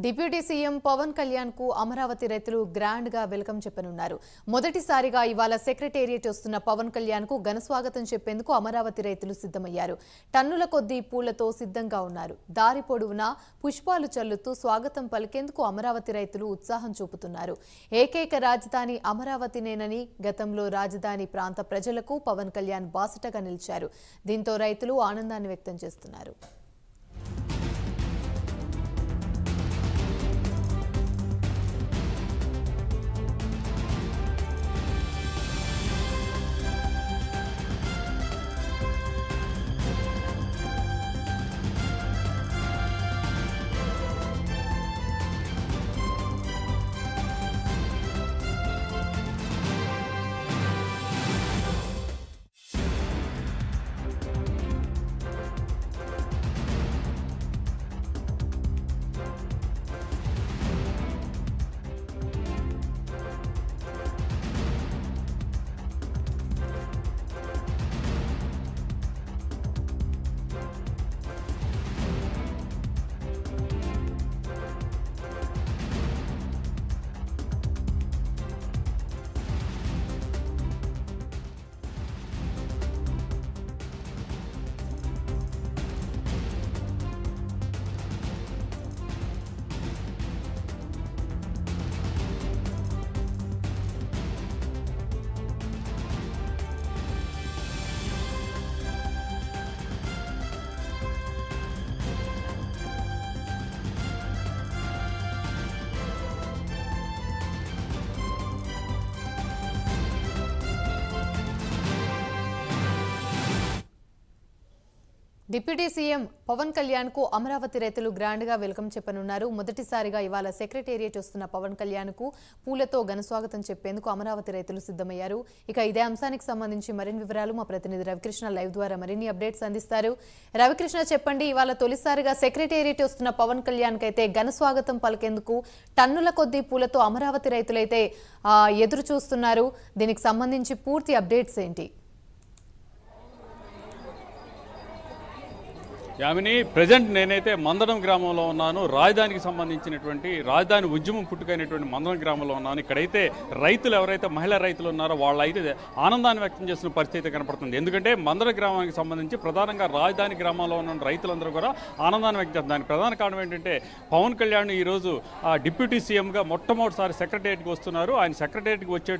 Deputy CM Pawan Kalyan కు అమరావతి రైతులు grand గా వెల్కమ్ చెప్పనున్నారు. మొదటిసారిగా ఇవాళ సెక్రటేరియట్ వస్తున్న పవన్ కళ్యాణ్ కు ఘన స్వాగతం చెప్పేందుకు అమరావతి రైతులు సిద్ధమయ్యారు. టన్నుల కొద్దీ పూలతో సిద్ధంగా ఉన్నారు. దారి పొడవునా పుష్పాలు చల్లుతూ స్వాగతం పలికేందుకు అమరావతి రైతులు ఉత్సాహం చూపుతున్నారు. ఏకైక రాజధాని అమరావతినేనని గతంలో రాజధాని ప్రాంత ప్రజలకు పవన్ కళ్యాణ్ బాసటగా నిలిచారు. దీంతో రైతులు ఆనందాన్ని వ్యక్తం చేస్తున్నారు. డిప్యూటీ సీఎం పవన్ కళ్యాణ్ కు అమరావతి రైతులు గ్రాండ్ గా వెల్కమ్ చెప్పనున్నారు. మొదటిసారిగా ఇవాళ సెక్రటేరియట్ వస్తున్న పవన్ కళ్యాణ్ కు పూలతో ఘన స్వాగతం చెప్పేందుకు అమరావతి రైతులు సిద్ధమయ్యారు. ఇక ఇదే అంశానికి సంబంధించి మరిన్ని వివరాలు మా ప్రతినిధి రవికృష్ణ లైవ్ ద్వారా మరిన్ని అప్డేట్స్ అందిస్తారు. రవికృష్ణ, చెప్పండి, ఇవాళ తొలిసారిగా సెక్రటేరియట్ వస్తున్న పవన్ కళ్యాణ్ కైతే ఘన స్వాగతం పలికేందుకు టన్నుల కొద్దీ పూలతో అమరావతి రైతులైతే ఎదురు చూస్తున్నారు. దీనికి సంబంధించి పూర్తి అప్డేట్స్ ఏంటి? యామిని, ప్రజెంట్ నేనైతే మందడం గ్రామంలో ఉన్నాను. రాజధానికి సంబంధించినటువంటి రాజధాని ఉద్యమం పుట్టుకైనటువంటి మందడం గ్రామంలో ఉన్నాను. ఇక్కడైతే రైతులు ఎవరైతే మహిళా రైతులు ఉన్నారో వాళ్ళైతే ఆనందాన్ని వ్యక్తం చేస్తున్న పరిస్థితి కనపడుతుంది. ఎందుకంటే మందడం గ్రామానికి సంబంధించి ప్రధానంగా రాజధాని గ్రామంలో ఉన్న రైతులందరూ కూడా ఆనందాన్ని వ్యక్తం చేస్తున్నారు. దానికి ప్రధాన కారణం ఏంటంటే పవన్ కళ్యాణ్ ఈరోజు డిప్యూటీ సీఎంగా మొట్టమొదటిసారి సెక్రటేరియట్కి వస్తున్నారు. ఆయన సెక్రటేరియట్కి వచ్చే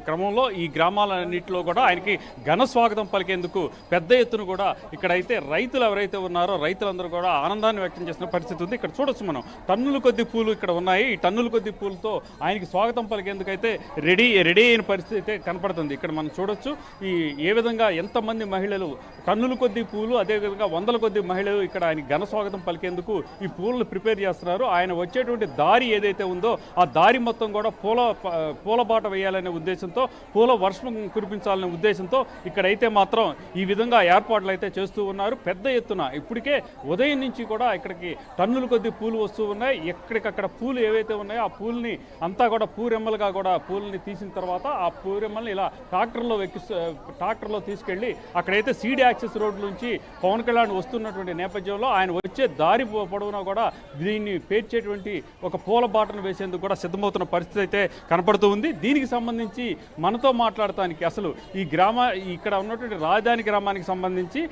క్రమంలో ఈ గ్రామాలన్నింటిలో కూడా ఆయనకి ఘన స్వాగతం పలికేందుకు పెద్ద ఎత్తున కూడా ఇక్కడైతే రైతులు ఎవరైతే ఉన్నారో రైతులందరూ కూడా ఆనందాన్ని వ్యక్తం చేస్తున్న పరిస్థితి ఉంది. ఇక్కడ చూడొచ్చు మనం టన్నుల కొద్ది పూలు ఇక్కడ ఉన్నాయి. ఈ టన్నుల కొద్ది పూలతో ఆయనకి స్వాగతం పలికేందుకైతే రెడీ అయిన పరిస్థితి అయితే కనపడుతుంది. ఇక్కడ మనం చూడొచ్చు ఏ విధంగా ఎంతమంది మహిళలు టన్నుల కొద్ది పూలు, అదేవిధంగా వందల కొద్ది మహిళలు ఇక్కడ ఆయన ఘన స్వాగతం పలికేందుకు ఈ పూలను ప్రిపేర్ చేస్తున్నారు. ఆయన వచ్చేటువంటి దారి ఏదైతే ఉందో ఆ దారి మొత్తం కూడా పూల బాట వేయాలనే ఉద్దేశంతో, పూల వర్షం కురిపించాలనే ఉద్దేశంతో ఇక్కడైతే మాత్రం ఈ విధంగా ఏర్పాట్లు అయితే చేస్తూ ఉన్నారు. పెద్ద ఎత్తున ఇప్పటికే ఉదయం నుంచి కూడా ఇక్కడికి టన్నుల కొద్ది పూలు వస్తూ ఉన్నాయి. ఎక్కడికక్కడ పూలు ఏవైతే ఉన్నాయో ఆ పూలని అంతా కూడా పూరెమ్మలుగా కూడా పూలని తీసిన తర్వాత ఆ పూరెమ్మల్ని ఇలా ట్రాక్టర్లో తీసుకెళ్లి అక్కడైతే సీడీ యాక్సెస్ రోడ్ నుంచి పవన్ కళ్యాణ్ వస్తున్నటువంటి నేపథ్యంలో ఆయన వచ్చే దారి పొడవునా కూడా దీన్ని పేర్చేటువంటి ఒక పూల బాటను వేసేందుకు కూడా సిద్ధమవుతున్న పరిస్థితి అయితే కనపడుతూ ఉంది. దీనికి సంబంధించి మనతో మాట్లాడటానికి అసలు ఇక్కడ ఉన్నటువంటి రాజధాని గ్రామానికి సంబంధించి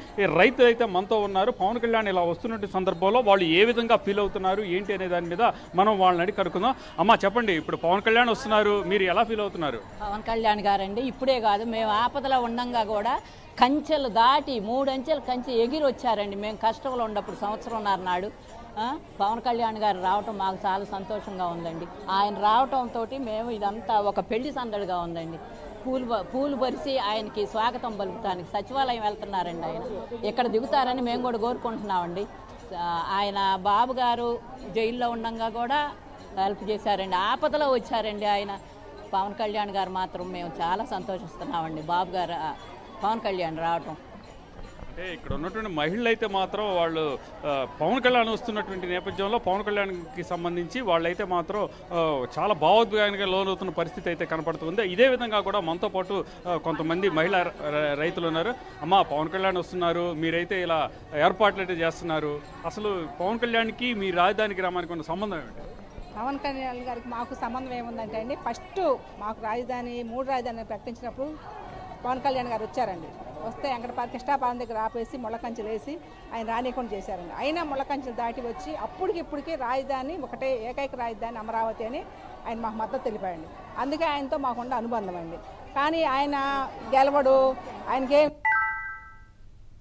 రైతులు అయితే మనతో ఉన్నారు. పవన్ కళ్యాణ్ ఇలా వస్తున్నటువంటి సందర్భంలో వాళ్ళు ఏ విధంగా ఫీల్ అవుతున్నారు ఏంటి అనే దాని మీద మనం వాళ్ళని అడిగి కనుక్కుందాం. అమ్మా, చెప్పండి, ఇప్పుడు పవన్ కళ్యాణ్ వస్తున్నారు, మీరు ఎలా ఫీల్ అవుతున్నారు? పవన్ కళ్యాణ్ గారండి ఇప్పుడే కాదు, మేము ఆపదలో ఉండంగా కూడా కంచెలు దాటి 3 అంచెలు కంచె ఎగిరి వచ్చారండి. మేము కష్టంలో ఉన్నప్పుడు సంవత్సరంన్నర నాడు పవన్ కళ్యాణ్ గారు రావటం మాకు చాలా సంతోషంగా ఉందండి. ఆయన రావటంతో మేము ఇదంతా ఒక పెళ్లి సందడిగా ఉందండి. పూలు పరిచి ఆయనకి స్వాగతం పలుకుతానికి సచివాలయం వెళ్తున్నారండి. ఆయన ఎక్కడ దిగుతారని మేము కూడా కోరుకుంటున్నామండి. ఆయన బాబు గారు జైల్లో ఉండగా కూడా హెల్ప్ చేశారండి. ఆపదలో వచ్చారండి ఆయన. పవన్ కళ్యాణ్ గారు మాత్రం మేము చాలా సంతోషిస్తున్నామండి. బాబు గారు పవన్ కళ్యాణ్ రావటం. అంటే ఇక్కడ ఉన్నటువంటి మహిళలు అయితే మాత్రం వాళ్ళు పవన్ కళ్యాణ్ వస్తున్నటువంటి నేపథ్యంలో పవన్ కళ్యాణ్కి సంబంధించి వాళ్ళైతే మాత్రం చాలా భావోద్వేగానికి లోనవుతున్న పరిస్థితి అయితే కనపడుతుంది. ఇదే విధంగా కూడా మనతో పాటు కొంతమంది మహిళా రైతులు ఉన్నారు. అమ్మ, పవన్ కళ్యాణ్ వస్తున్నారు, మీరైతే ఇలా ఏర్పాట్లు అయితే చేస్తున్నారు. అసలు పవన్ కళ్యాణ్కి మీ రాజధాని గ్రామానికి ఉన్న సంబంధం ఏమిటి? పవన్ కళ్యాణ్ గారికి మాకు సంబంధం ఏముందంటే అండి, ఫస్ట్ మాకు రాజధాని 3 రాజధాని ప్రకటించినప్పుడు పవన్ కళ్యాణ్ గారు వచ్చారండి. వస్తే అక్కడ కృష్ణాపాలెం దగ్గర ఆపేసి ముళ్ళకంచెలు వేసి ఆయన రానియకుండా చేశారండి. అయినా ముళ్ళకంచెలు దాటి వచ్చి ఇప్పటికి రాజధాని ఒకటే ఏకైక రాజధాని అమరావతి అని ఆయన మాకు మద్దతు తెలిపాడండి. అందుకే ఆయనతో మాకున్న అనుబంధం అండి. కానీ ఆయన గెలవడు, ఆయనకేం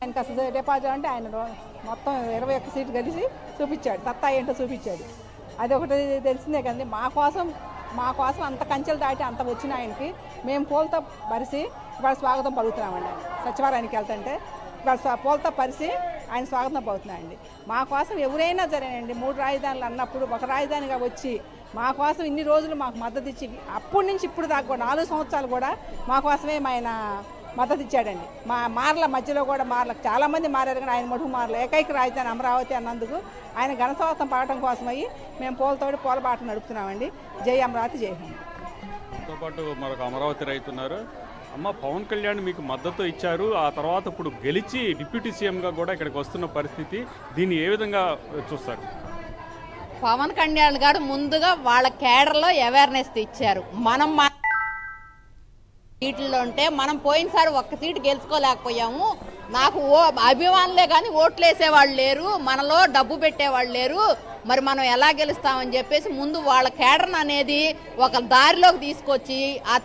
ఆయనకి అసలు డిపాజిట్ అంటే ఆయన మొత్తం 21 సీట్లు కలిసి చూపించాడు, సత్తా ఏంటో చూపించాడు. అది ఒకటి తెలిసిందే కదండి. మా కోసం అంత కంచెలు దాటి అంత వచ్చిన ఆయనకి మేము పూలతో పరిసి ఇవాళ స్వాగతం పలుకుతున్నామండి. సచివాలయానికి వెళ్తుంటే ఇవాళ పూలతో పరిసి ఆయన స్వాగతం పలుకుతున్నాయండి. మా కోసం ఎవరైనా సరేనండి 3 రాజధానులు అన్నప్పుడు ఒక రాజధానిగా వచ్చి మా కోసం ఇన్ని రోజులు మాకు మద్దతు ఇచ్చి అప్పటి నుంచి ఇప్పుడు దాకా 4 సంవత్సరాలు కూడా మా కోసమే ఆయన మద్దతు ఇచ్చాడండి. మార్ల మధ్యలో కూడా చాలామంది మారారు, కానీ ఆయన మటుకు మారలు. ఏకైక రాజధాని అమరావతి అన్నందుకు ఆయన ఘనస్వాగతం పడటం కోసమయ్యి మేము పూల బాట నడుపుతున్నామండి. జై అమరావతి, జై హింద్. దాంతో పాటు మరొక అమరావతి రైతు ఉన్నారు. అమ్మ, పవన్ కళ్యాణ్ మీకు మద్దతు ఇచ్చారు, ఆ తర్వాత ఇప్పుడు గెలిచి డిప్యూటీ సీఎంగా కూడా ఇక్కడికి వస్తున్న పరిస్థితి, దీన్ని ఏ విధంగా చూస్తారు? పవన్ కళ్యాణ్ గారు ముందుగా వాళ్ళ కేడర్లో అవేర్నెస్ ఇచ్చారు. మనం సీట్లలో ఉంటే మనం పోయినసారి 1 సీటు గెలుచుకోలేకపోయాము. నాకు అభిమానులే కానీ ఓట్లు వేసేవాళ్ళు లేరు, మనలో డబ్బు పెట్టేవాళ్ళు లేరు, మరి మనం ఎలా గెలుస్తామని చెప్పేసి ముందు వాళ్ళ కేడర్న్ అనేది ఒక దారిలోకి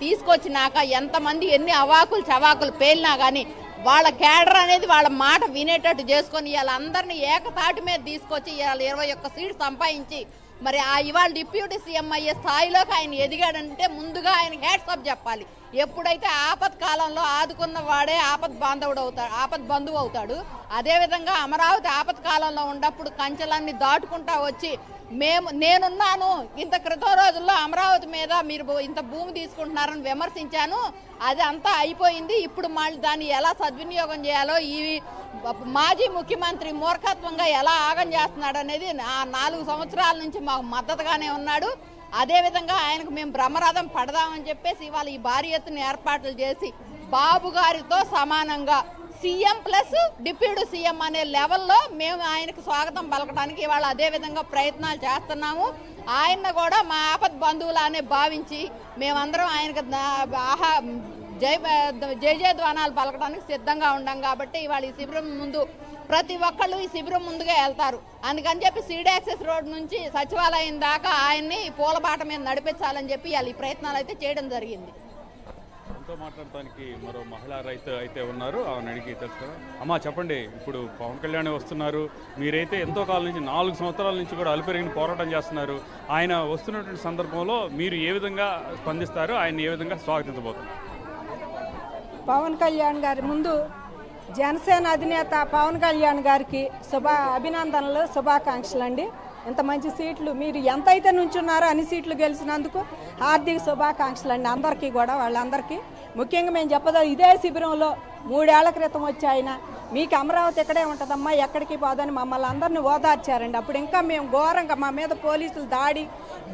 తీసుకొచ్చినాక ఎంతమంది ఎన్ని అవాకులు చవాకులు పేలినా కానీ వాళ్ళ కేడర్ అనేది వాళ్ళ మాట వినేటట్టు చేసుకొని వాళ్ళందరినీ ఏకతాటి మీద తీసుకొచ్చి ఇవాళ 21 సీటు సంపాదించి మరి ఇవాళ డిప్యూటీ సీఎం అయ్యే స్థాయిలోకి ఆయన ఎదిగాడంటే ముందుగా ఆయన హ్యాట్సాప్ చెప్పాలి. ఎప్పుడైతే ఆపత్ కాలంలో ఆదుకున్న వాడే ఆపత్ బంధువు అవుతాడు. అదేవిధంగా అమరావతి ఆపత్ కాలంలో ఉన్నప్పుడు కంచెలన్నీ దాటుకుంటా వచ్చి నేనున్నాను, ఇంత క్రితం రోజుల్లో అమరావతి మీద మీరు ఇంత భూమి తీసుకుంటున్నారని విమర్శించాను, అది అంతా అయిపోయింది, ఇప్పుడు మళ్ళీ దాన్ని ఎలా సద్వినియోగం చేయాలో ఈ మాజీ ముఖ్యమంత్రి మూర్ఖత్వంగా ఎలా ఆగం చేస్తున్నాడు అనేది 4 సంవత్సరాల నుంచి మాకు మద్దతుగానే ఉన్నాడు. అదేవిధంగా ఆయనకు మేము బ్రహ్మరథం పడదామని చెప్పేసి ఇవాళ ఈ భారీ ఎత్తున ఏర్పాట్లు చేసి బాబు గారితో సమానంగా సీఎం ప్లస్ డిప్యూటీ సీఎం అనే లెవెల్లో మేము ఆయనకు స్వాగతం పలకడానికి ఇవాళ అదేవిధంగా ప్రయత్నాలు చేస్తున్నాము. ఆయన కూడా మా ఆపద్ బంధువులానే భావించి మేమందరం ఆయనకు జయధ్వానాలు పలకడానికి సిద్ధంగా ఉన్నాం. కాబట్టి ఇవాళ ఈ శిబిరం ముందు ప్రతి ఒక్కళ్ళు ఈ శిబిరం ముందుగా వెళ్తారు. అందుకని చెప్పి సీడ్ యాక్సెస్ రోడ్ నుంచి సచివాలయం దాకా ఆయన్ని పూలబాట మీద నడిపించాలని చెప్పి వాళ్ళు ఈ ప్రయత్నాలు అయితే చేయడం జరిగింది. మనతో మాట్లాడటానికి మరో మహిళా రైతు అయితే ఉన్నారు, ఆమెను అడిగి తెలుసుకున్నాం. అమ్మా, చెప్పండి, ఇప్పుడు పవన్ కళ్యాణ్ వస్తున్నారు, మీరైతే ఎంతో కాలం నుంచి 4 సంవత్సరాల నుంచి కూడా అలుపెరిగిన పోరాటం చేస్తున్నారు. ఆయన వస్తున్నటువంటి సందర్భంలో మీరు ఏ విధంగా స్పందిస్తారు, ఆయన ఏ విధంగా స్వాగతించబోతున్నారు? పవన్ కళ్యాణ్ గారి ముందు జనసేన అధినేత పవన్ కళ్యాణ్ గారికి అభినందనలు, శుభాకాంక్షలు అండి. ఇంత మంచి సీట్లు మీరు ఎంతైతే నుంచున్నారో అన్ని సీట్లు గెలిచినందుకు హార్దిక శుభాకాంక్షలు అండి అందరికీ కూడా. వాళ్ళందరికీ ముఖ్యంగా మేము ఇదే శిబిరంలో 3 ఏళ్ల క్రితం వచ్చి ఆయన మీకు అమరావతి ఎక్కడే ఉంటుందమ్మా, ఎక్కడికి పోదని మమ్మల్ని అందరినీ ఓదార్చారండి. అప్పుడు ఇంకా మేము ఘోరంగా మా మీద పోలీసులు దాడి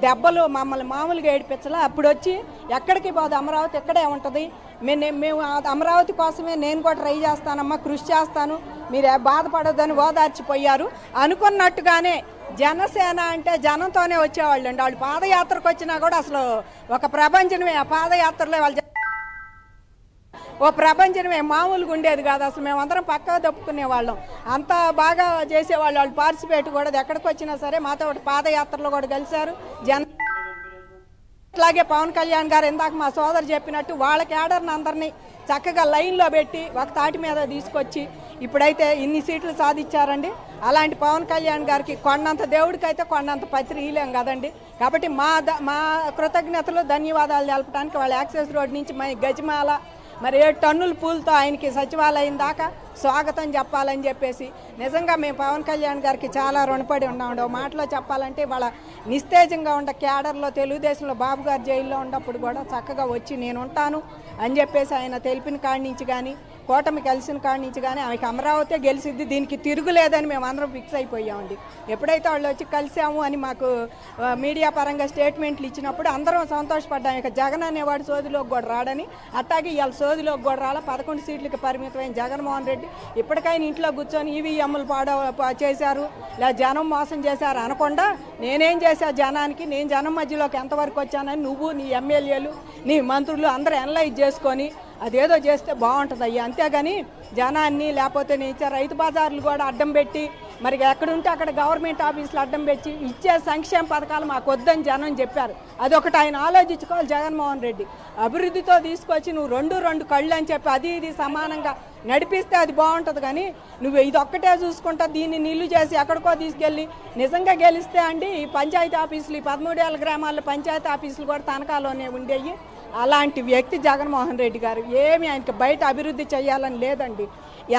దెబ్బలు మమ్మల్ని మామూలుగా ఏడిపించలే. అప్పుడు వచ్చి ఎక్కడికి పోదు, అమరావతి ఎక్కడే ఉంటుంది, మేము అమరావతి కోసమే నేను కూడా ట్రై చేస్తానమ్మా, కృషి చేస్తాను, మీరు బాధపడొద్దని ఓదార్చిపోయారు. అనుకున్నట్టుగానే జనసేన అంటే జనంతోనే వచ్చేవాళ్ళు అండి. వాళ్ళు పాదయాత్రకు వచ్చినా కూడా అసలు ఒక ప్రపంచమే, ఆ పాదయాత్రలో వాళ్ళు ప్రపంచమే మామూలుగా ఉండేది కాదు. అసలు మేమందరం పక్కగా తప్పుకునే వాళ్ళం, అంత బాగా చేసేవాళ్ళు. వాళ్ళు పార్టిసిపేట్ కూడా ఎక్కడికి వచ్చినా సరే మాతో పాదయాత్రలో కూడా కలిశారు. అట్లాగే పవన్ కళ్యాణ్ గారు ఇందాక మా సోదరు చెప్పినట్టు వాళ్ళ కేడర్ని అందరినీ చక్కగా లైన్లో పెట్టి ఒక తాటి మీద తీసుకొచ్చి ఇప్పుడైతే ఇన్ని సీట్లు సాధించారండి. అలాంటి పవన్ కళ్యాణ్ గారికి కొండంత దేవుడికైతే కొండంత పత్రి ఇలేం కదండి. కాబట్టి మా కృతజ్ఞతలు, ధన్యవాదాలు తెలపడానికి వాళ్ళ యాక్సెస్ రోడ్ నుంచి గజమాల మరి 7 టన్నుల పూలతో ఆయనకి సచివాలయం దాకా స్వాగతం చెప్పాలని చెప్పేసి నిజంగా మేము పవన్ కళ్యాణ్ గారికి చాలా రుణపడి ఉన్నామండి. ఒక మాటలో చెప్పాలంటే వాళ్ళ నిస్తేజంగా ఉండే క్యాడర్లో తెలుగుదేశంలో బాబు గారు జైల్లో ఉన్నప్పుడు కూడా చక్కగా వచ్చి నేను ఉంటాను అని చెప్పేసి ఆయన తెలిపిన కాడి నుంచి కానీ కూటమి కలిసిన కాడి నుంచి కానీ ఆమెకి అమరావతి గెలిచిద్ది, దీనికి తిరుగులేదని మేము అందరం ఫిక్స్ అయిపోయామండి. ఎప్పుడైతే వాళ్ళు వచ్చి కలిసాము అని మాకు మీడియా పరంగా స్టేట్మెంట్లు ఇచ్చినప్పుడు అందరం సంతోషపడ్డాం. ఇక జగన్ అనేవాడు సోదిలోకి కూడా రాడని. అట్టాగే ఇవాళ సోదిలోకి కూడా రాల 11 సీట్లకి పరిమితమైన జగన్మోహన్ రెడ్డి ఇప్పటికైనా ఇంట్లో కూర్చొని ఈవీఎంలు చేశారు లేదా జనం మోసం చేశారు అనకుండా నేనేం చేశా జనానికి, నేను జనం మధ్యలోకి ఎంతవరకు వచ్చానని నువ్వు నీ ఎమ్మెల్యేలు నీ మంత్రులు అందరూ అనలైజ్ చేసుకొని అదేదో చేస్తే బాగుంటుంది అయ్యా. అంతేగాని జనాన్ని లేకపోతే రైతు బజార్లు కూడా అడ్డం పెట్టి మరి ఎక్కడుంటే అక్కడ గవర్నమెంట్ ఆఫీసులు అడ్డం పెట్టి ఇచ్చే సంక్షేమ పథకాలు మాకు వద్దని జనం చెప్పారు. అదొకటి ఆయన ఆలోచించుకోవాలి జగన్మోహన్ రెడ్డి. అభివృద్ధితో తీసుకొచ్చి నువ్వు రెండు కళ్ళు అని చెప్పి అది ఇది సమానంగా నడిపిస్తే అది బాగుంటుంది. కానీ నువ్వు ఇది ఒక్కటే చూసుకుంటా దీన్ని నిల్లు చేసి ఎక్కడికో తీసుకెళ్ళి నిజంగా గెలిస్తే అండి ఈ పంచాయతీ ఆఫీసులు ఈ 13 ఏళ్ళ గ్రామాల్లో పంచాయతీ ఆఫీసులు కూడా తనఖాలోనే ఉండేవి. అలాంటి వ్యక్తి జగన్మోహన్ రెడ్డి గారు. ఏమి ఆయనకి బయట అభివృద్ధి చేయాలని లేదండి.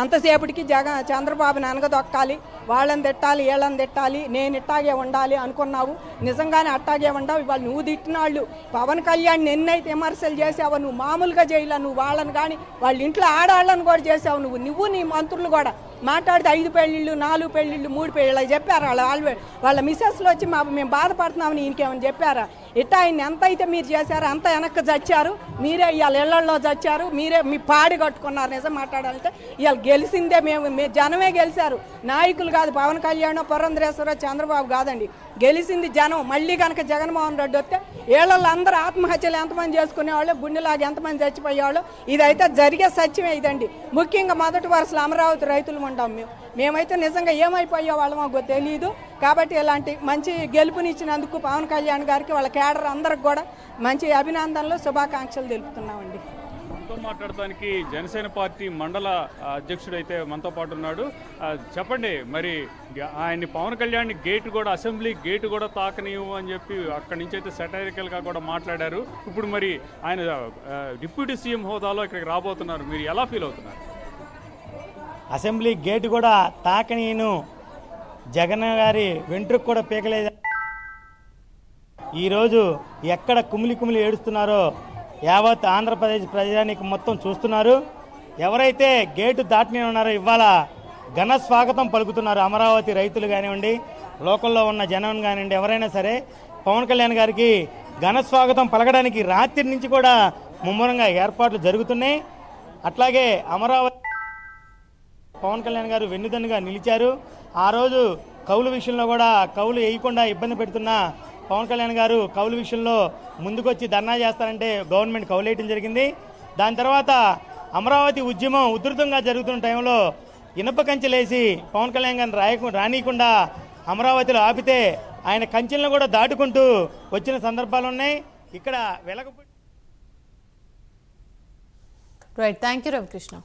ఎంతసేపటికి చంద్రబాబుని అనగదొక్కాలి, వాళ్ళని తిట్టాలి వీళ్ళని తిట్టాలి, నేను ఇట్టాగే ఉండాలి అనుకున్నావు, నిజంగానే అట్టాగే ఉండవు. ఇవాళ నువ్వు తిట్టిన వాళ్ళు పవన్ కళ్యాణ్ ఎన్నైతే విమర్శలు చేసావో నువ్వు మామూలుగా చేయలే. నువ్వు వాళ్ళని కానీ వాళ్ళ ఇంట్లో ఆడాళ్ళని కూడా చేసావు. నువ్వు నీ మంత్రులు కూడా మాట్లాడితే 5 పెళ్ళిళ్ళు 4 పెళ్ళిళ్ళు 3 పెళ్ళిళ్ళు చెప్పారు. వాళ్ళ మిసెస్లో వచ్చి మేము బాధపడుతున్నామని ఈయనకేమని చెప్పారా? ఇట్టా ఆయన ఎంత అయితే మీరు చేశారో అంత వెనక్కి చచ్చారు. మీరే ఇవాళ ఇళ్లలో చచ్చారు, మీరే మీ పాడి కట్టుకున్నారు. నిజం మాట్లాడాలంటే ఇవాళ గెలిచిందే మేము జనమే గెలిచారు, నాయకులు కాదు. పవన్ కళ్యాణ్ పురంధరేశ్వరరావు చంద్రబాబు కాదండి, గెలిచింది జనం. మళ్ళీ కనుక జగన్మోహన్ రెడ్డి వస్తే ఏళ్ళల్లో అందరూ ఆత్మహత్యలు ఎంతమంది చేసుకునేవాళ్ళు, గుండెలాగా ఎంతమంది చచ్చిపోయేవాళ్ళు. ఇదైతే జరిగే సత్యమే ఇదండి. ముఖ్యంగా మొదటి వరుసలో అమరావతి రైతులు ఉంటాం మేమైతే నిజంగా ఏమైపోయే వాళ్ళం మాకు తెలియదు. కాబట్టి ఇలాంటి మంచి గెలుపునిచ్చినందుకు పవన్ కళ్యాణ్ గారికి వాళ్ళ కేడర్ అందరికి కూడా మంచి అభినందనలు శుభాకాంక్షలు తెలుపుతున్నామండి. మనతో మాట్లాడటానికి జనసేన పార్టీ మండల అధ్యక్షుడు అయితే మనతో పాటు ఉన్నాడు. చెప్పండి, మరి ఆయన్ని పవన్ కళ్యాణ్ గేటు కూడా అసెంబ్లీ గేటు కూడా తాకనివ్వు అని చెప్పి అక్కడి నుంచి అయితే సెటైరికల్గా కూడా మాట్లాడారు. ఇప్పుడు మరి ఆయన డిప్యూటీ సీఎం హోదాలో ఇక్కడికి రాబోతున్నారు, మీరు ఎలా ఫీల్ అవుతున్నారు? అసెంబ్లీ గేటు కూడా తాకనీను, జగన్ గారి వెంట్రుకు కూడా పీకలేదు. ఈరోజు ఎక్కడ కుమిలి ఏడుస్తున్నారో యావత్ ఆంధ్రప్రదేశ్ ప్రజానికి మొత్తం చూస్తున్నారు. ఎవరైతే గేటు దాటిని ఉన్నారో ఇవాళ ఘన స్వాగతం పలుకుతున్నారు. అమరావతి రైతులు కానివ్వండి, లోకల్లో ఉన్న జనం కానివ్వండి, ఎవరైనా సరే పవన్ కళ్యాణ్ గారికి ఘన స్వాగతం పలకడానికి రాత్రి నుంచి కూడా ముమ్మరంగా ఏర్పాట్లు జరుగుతున్నాయి. అట్లాగే అమరావతి పవన్ కళ్యాణ్ గారు వెన్నుదన్నుగా నిలిచారు. ఆ రోజు కౌలు విషయంలో కూడా కౌలు వేయకుండా ఇబ్బంది పెడుతున్న పవన్ కళ్యాణ్ గారు కౌలు విషయంలో ముందుకొచ్చి ధర్నా చేస్తారంటే గవర్నమెంట్ కౌలేయటం జరిగింది. దాని తర్వాత అమరావతి ఉద్యమం ఉధృతంగా జరుగుతున్న టైంలో ఇనప కంచెలేసి పవన్ కళ్యాణ్ గారిని రానీయకుండా అమరావతిలో ఆపితే ఆయన కంచెలను కూడా దాటుకుంటూ వచ్చిన సందర్భాలు ఉన్నాయి. ఇక్కడ రైట్, థ్యాంక్ యూ రవికృష్ణ.